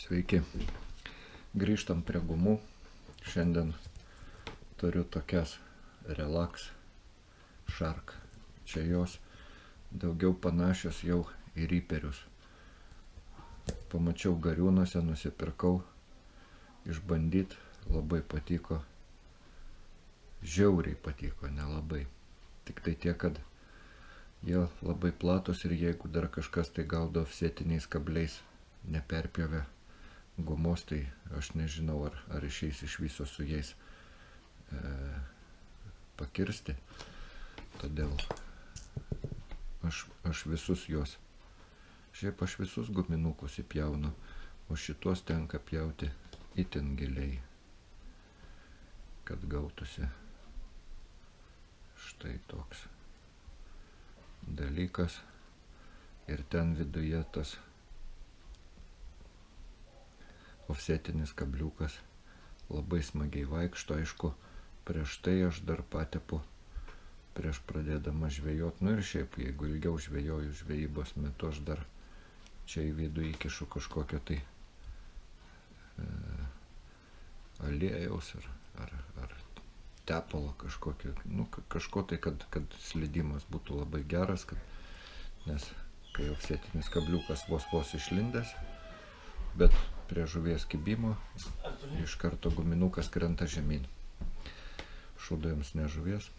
Sveiki, grįžtam prie gumų. Šiandien turiu tokias Relax Shark. Čia jos daugiau panašios jau į ryperius. Pamačiau Gariūnuose, nusipirkau, išbandyt, labai patiko. Žiauriai patiko, nelabai. Tik tai tiek, kad jie labai platus ir jeigu dar kažkas tai gaudo ofsetiniais kabliais neperpjovė gumos, tai aš nežinau, ar išeis iš viso su jais pakirsti. Todėl aš visus juos. Šiaip aš visus guminukus įpjaunu, o šitos tenka pjauti itin giliai, kad gautųsi štai toks dalykas. Ir ten viduje tas ofsetinis kabliukas labai smagiai vaikšto. Aišku, prieš tai aš dar patepu prieš pradėdama žvejot. Nu ir šiaip, jeigu ilgiau žvejoju žvejybos metu, aš dar čia į vidų įkišu kažkokio tai aliejaus ar tepalo kažkokio, nu kažko tai, kad slidimas būtų labai geras, nes kai ofsetinis kabliukas vos išlindęs, bet prie žuvies kibimo iš karto guminukas krenta žemyn. Šūdo jums ne žuvies.